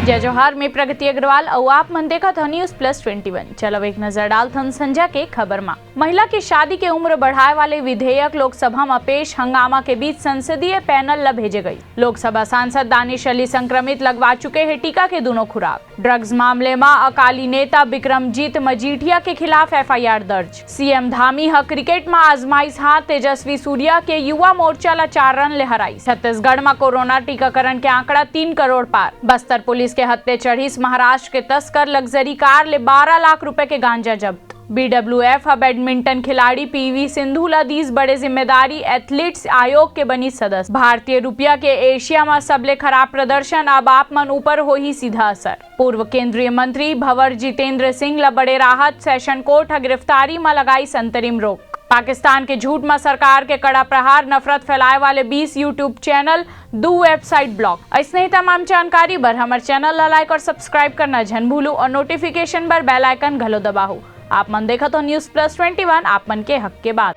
जय जोहार में प्रगति अग्रवाल और आप मन देखा था News+21। चलो एक नजर डालथन संजय के खबर में। महिला की शादी के उम्र बढ़ाए वाले विधेयक लोकसभा में पेश हंगामा के बीच संसदीय पैनल ला भेजे गई। लोकसभा सांसद दानिश अली संक्रमित लगवा चुके हैं टीका के दोनों खुराक। ड्रग्स मामले में अकाली नेता बिक्रमजीत मजीठिया के खिलाफ FIR दर्ज। CM धामी क्रिकेट में आजमाइश हाथ तेजस्वी सूर्या के युवा मोर्चा ला 4 रन ले हराई। छत्तीसगढ़ में कोरोना टीकाकरण के आंकड़ा 3 करोड़ पार। बस्तर पुलिस के हत्थे चढ़ी महाराष्ट्र के तस्कर लग्जरी कार ले 12 लाख रुपए के गांजा जब्त। BWF बैडमिंटन खिलाड़ी PV सिंधु ला 10 बड़े जिम्मेदारी एथलीट्स आयोग के बनी सदस्य। भारतीय रुपया के एशिया में सबले खराब प्रदर्शन, अब आप मन ऊपर हो ही सीधा असर। पूर्व केंद्रीय मंत्री भंवर जितेंद्र सिंह ला बड़े राहत, सेशन कोर्ट गिरफ्तारी में लगाई अंतरिम रोक। पाकिस्तान के झूठ में सरकार के कड़ा प्रहार, नफरत फैलाए वाले 20 यूट्यूब चैनल, 2 वेबसाइट ब्लॉक। ऐसे ही तमाम जानकारी बर हमारे चैनल ला लाइक और सब्सक्राइब करना जन भूलू और नोटिफिकेशन बर बेल आइकन घलो दबाओ। आप मन देखा तो News+21 आप मन के हक के बात।